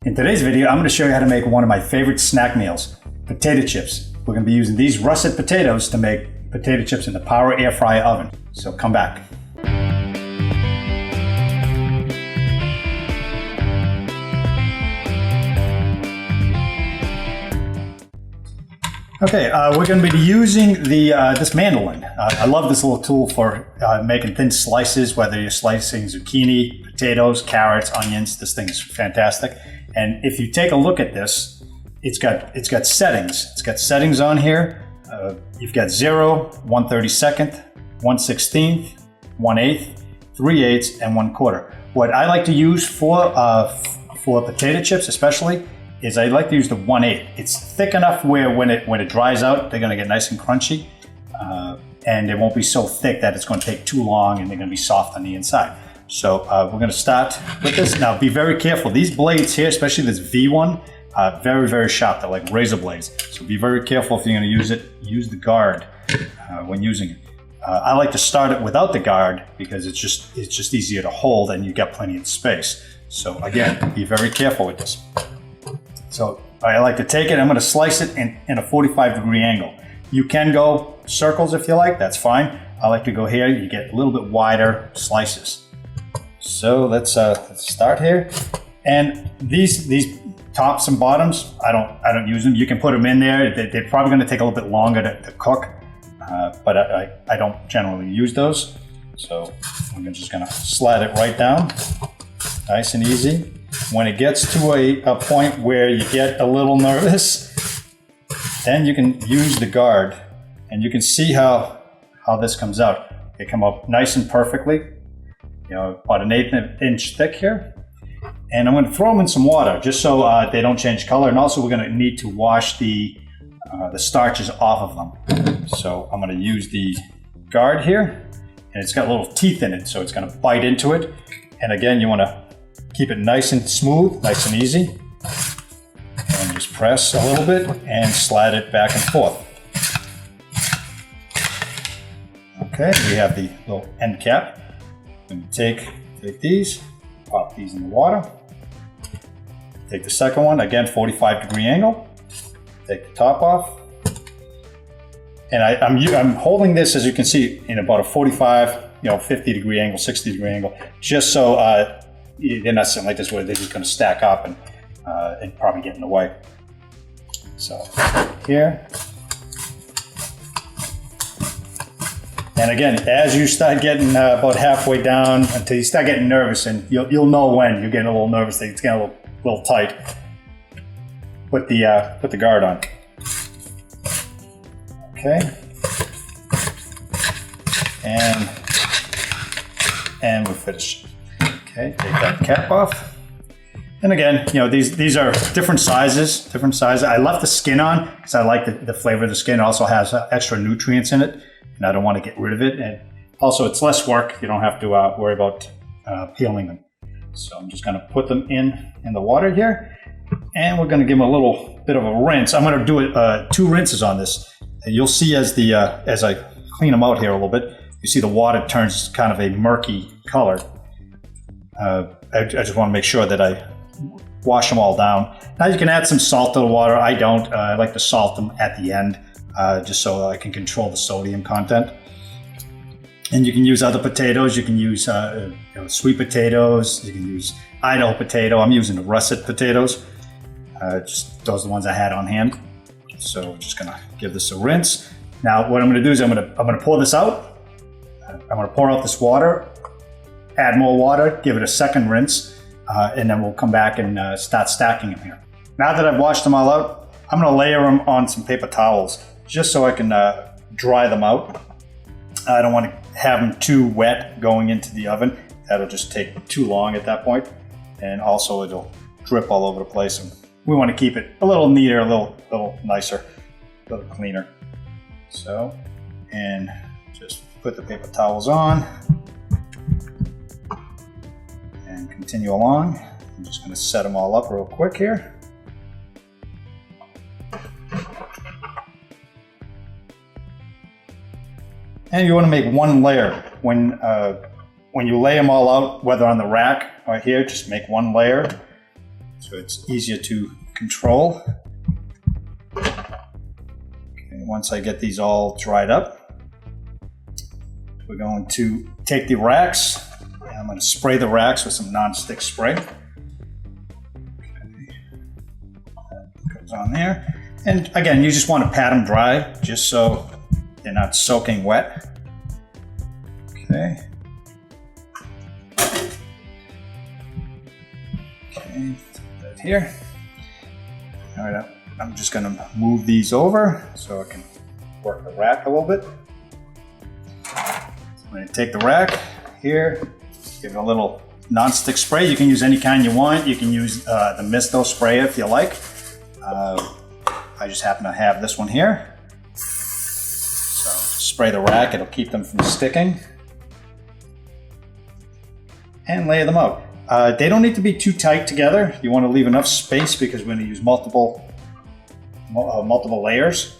In today's video, I'm going to show you how to make one of my favorite snack meals, potato chips. We're going to be using these russet potatoes to make potato chips in the Power Air Fryer oven. So come back. Okay, we're going to be using this mandolin. I love this little tool for making thin slices, whether you're slicing zucchini, potatoes, carrots, onions. This thing is fantastic. And if you take a look at this, it's got settings. It's got settings on here. You've got 0, 1/32, 1/16, 1/8, 3/8, and 1/4. What I like to use for potato chips, especially, is I like to use the 1/8. It's thick enough where when it dries out, they're going to get nice and crunchy, and it won't be so thick that it's going to take too long, and they're going to be soft on the inside. So we're going to start with this. Now, be very careful. These blades here, especially this V1, very, very sharp. They're like razor blades. So be very careful if you're going to use it. Use the guard when using it. I like to start it without the guard because it's just easier to hold, and you've got plenty of space. So again, be very careful with this. So I like to take it, I'm going to slice it in a 45-degree angle. You can go circles if you like, that's fine. I like to go here, you get a little bit wider slices. So let's start here. And these tops and bottoms, I don't use them. You can put them in there. They're probably going to take a little bit longer to cook, but I don't generally use those. So I'm just going to slide it right down, nice and easy. When it gets to a point where you get a little nervous, then you can use the guard, and you can see how this comes out. They come up nice and perfectly, about an 1/8 inch thick here. And I'm going to throw them in some water just so they don't change color. And also we're going to need to wash the starches off of them. So I'm going to use the guard here, and it's got little teeth in it, so it's going to bite into it. And again, you want to keep it nice and smooth, nice and easy. And just press a little bit and slide it back and forth. Okay, we have the little end cap. I'm going to take these, pop these in the water. Take the second one, again, 45-degree angle. Take the top off. And I'm holding this, as you can see, in about a 45, 50-degree angle, 60-degree angle, just so they're not sitting like this where they're just going to stack up and probably get in the way. So here. And again, as you start getting about halfway down, until you start getting nervous, and you'll know when you're getting a little nervous, it's getting a little tight. Put the guard on. Okay. And we're finished. Okay, take that cap off. And again, these are different sizes. I left the skin on because I like the flavor of the skin. It also has extra nutrients in it, and I don't want to get rid of it. And also, it's less work. You don't have to worry about peeling them. So I'm just going to put them in the water here, and we're going to give them a little bit of a rinse. I'm going to do 2 rinses on this. And you'll see as I clean them out here a little bit, you see the water turns kind of a murky color. I just want to make sure that I wash them all down. Now you can add some salt to the water. I don't. I like to salt them at the end, just so I can control the sodium content. And you can use other potatoes. You can use sweet potatoes. You can use Idaho potato. I'm using the russet potatoes. Just those are the ones I had on hand. So we're just gonna give this a rinse. Now what I'm gonna do is I'm gonna pour this out. I'm gonna pour out this water. Add more water, give it a second rinse, and then we'll come back and start stacking them here. Now that I've washed them all out, I'm going to layer them on some paper towels just so I can dry them out. I don't want to have them too wet going into the oven. That'll just take too long at that point, and also it'll drip all over the place. And we want to keep it a little neater, a little nicer, a little cleaner. So, and just put the paper towels on. And continue along. I'm just going to set them all up real quick here. And you want to make one layer. When you lay them all out, whether on the rack or here, just make one layer. so it's easier to control. Okay, once I get these all dried up, we're going to take the racks, and I'm going to spray the racks with some non-stick spray. Okay. That goes on there. And again, you just want to pat them dry just so they're not soaking wet. Okay. Okay, that here. All right, I'm just going to move these over so I can work the rack a little bit. I'm going to take the rack here, give it a little non-stick spray. You can use any kind you want. You can use the Misto spray if you like. I just happen to have this one here. So spray the rack, it'll keep them from sticking. And lay them out. They don't need to be too tight together. You want to leave enough space because we're going to use multiple layers.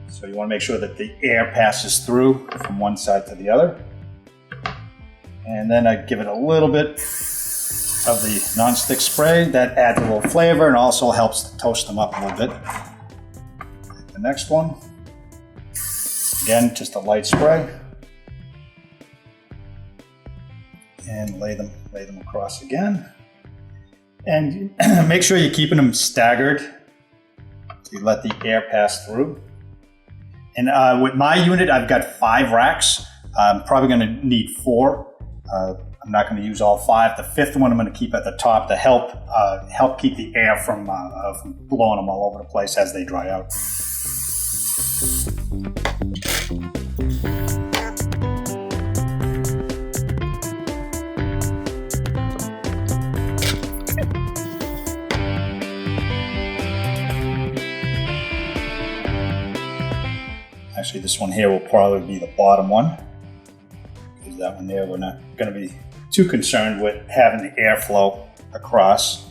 So you want to make sure that the air passes through from one side to the other. And then I give it a little bit of the non-stick spray. That adds a little flavor and also helps to toast them up a little bit. The next one, again, just a light spray. And lay them across again. And make sure you're keeping them staggered. So you let the air pass through. And with my unit, I've got 5 racks. I'm probably going to need 4. I'm not going to use all 5. The 5th one I'm going to keep at the top to help keep the air from blowing them all over the place as they dry out. Actually, this one here will probably be the bottom one. Because that one there, we're not going to be too concerned with having the airflow across.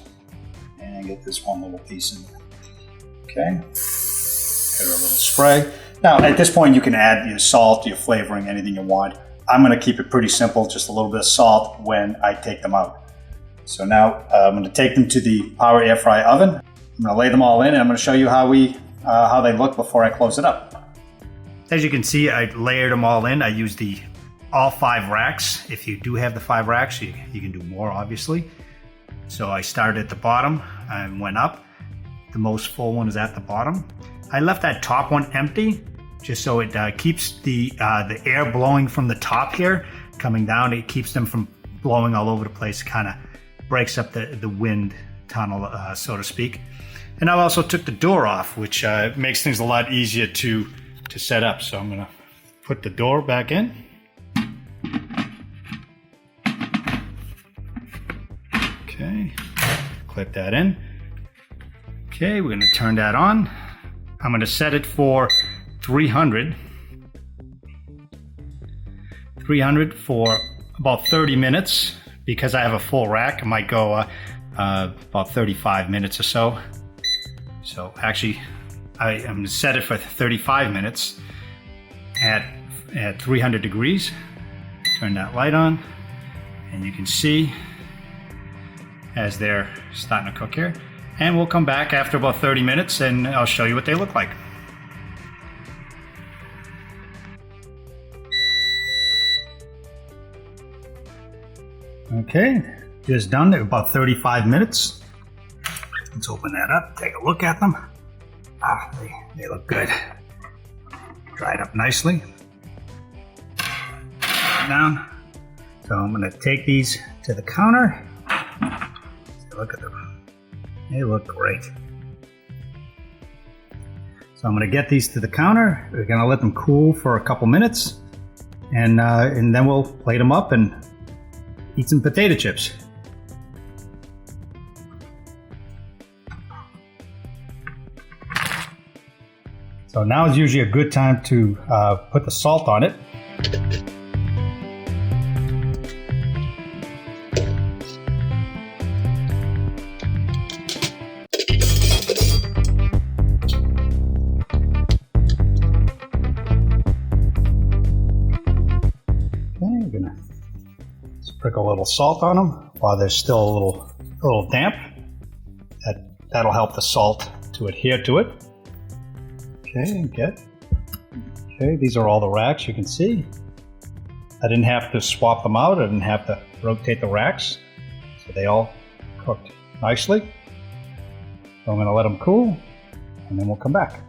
And get this one little piece in there. Okay. Give it a little spray. Now, at this point, you can add your salt, your flavoring, anything you want. I'm going to keep it pretty simple, just a little bit of salt when I take them out. So now I'm going to take them to the power air fry oven. I'm going to lay them all in, and I'm going to show you how they look before I close it up. As you can see, I layered them all in. I used all 5 racks. If you do have the 5 racks, you can do more, obviously. So I started at the bottom and went up. The most full one is at the bottom. I left that top one empty, just so it keeps the air blowing from the top here, coming down. It keeps them from blowing all over the place, kind of breaks up the wind tunnel, so to speak. And I also took the door off, which makes things a lot easier to set up. So I'm gonna put the door back in. Okay, clip that in. Okay, we're gonna turn that on. I'm gonna set it for 300 for about 30 minutes. Because I have a full rack, I might go about 35 minutes or so. So actually, I'm going to set it for 35 minutes at 300 degrees. Turn that light on, and you can see as they're starting to cook here. And we'll come back after about 30 minutes and I'll show you what they look like. Okay, just done. They're about 35 minutes. Let's open that up, take a look at them. They look good. Dried up nicely. Down. So I'm going to take these to the counter. Take a look at them. They look great. So I'm going to get these to the counter. We're going to let them cool for a couple minutes, and then we'll plate them up and eat some potato chips. So now is usually a good time to put the salt on it. Okay, I'm gonna sprinkle a little salt on them while they're still a little damp. That'll help the salt to adhere to it. Okay, good. Okay, these are all the racks you can see. I didn't have to swap them out. I didn't have to rotate the racks. So they all cooked nicely. So I'm going to let them cool, and then we'll come back.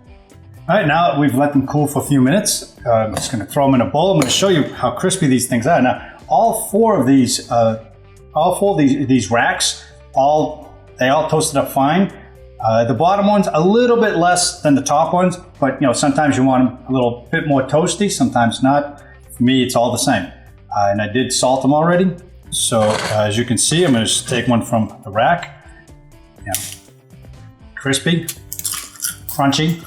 All right, now that we've let them cool for a few minutes, I'm just going to throw them in a bowl. I'm going to show you how crispy these things are. Now, all four of these racks, they all toasted up fine. The bottom one's a little bit less than the top ones, but sometimes you want them a little bit more toasty, sometimes not. For me, it's all the same. And I did salt them already. So as you can see, I'm going to just take one from the rack. Crispy, crunchy.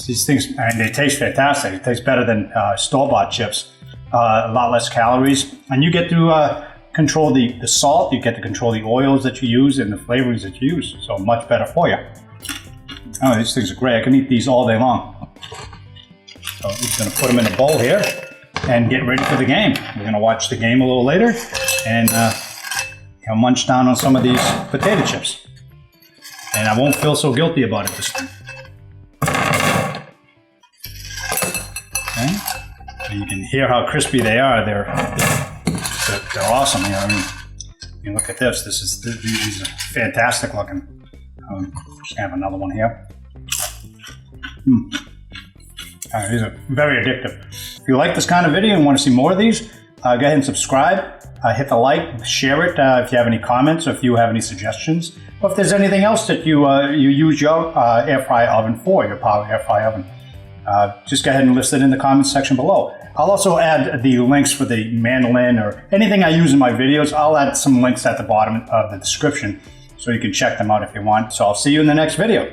These things, and they taste fantastic. It tastes better than store-bought chips. A lot less calories, and you get to control the salt. You get to control the oils that you use and the flavorings that you use. So much better for you. Oh, these things are great. I can eat these all day long. So I'm just going to put them in a bowl here and get ready for the game. We're going to watch the game a little later and munch down on some of these potato chips. And I won't feel so guilty about it this time. Okay. So you can hear how crispy they are. They're awesome. You look at this. These are fantastic looking. Just have another one here. These are very addictive. If you like this kind of video and want to see more of these, go ahead and subscribe. Hit the like, share it if you have any comments or if you have any suggestions, or if there's anything else that you use your air fryer oven for, your power air fryer oven. Just go ahead and list it in the comments section below. I'll also add the links for the mandolin or anything I use in my videos. I'll add some links at the bottom of the description so you can check them out if you want. So I'll see you in the next video.